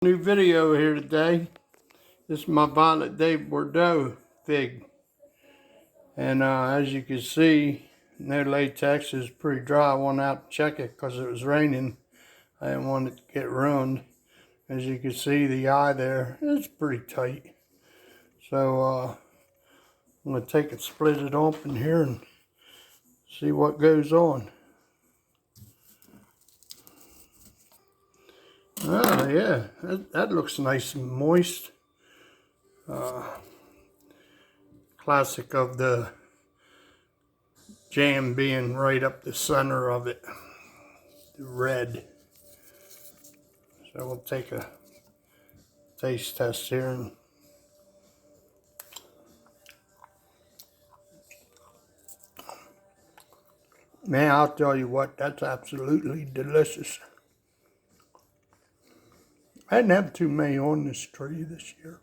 New video here today. This is my VIOLETTE Bordeaux fig, and as you can see, their latex is pretty dry. I went out to check it because it was raining. I didn't want it to get ruined. As you can see, the eye there is pretty tight. So I'm going to take it, split it open here, and see what goes on. Oh yeah, that looks nice and moist. Classic of the jam being right up the center of it, the red. So we'll take a taste test here. And man, I'll tell you what, that's absolutely delicious. I didn't have too many on this tree this year.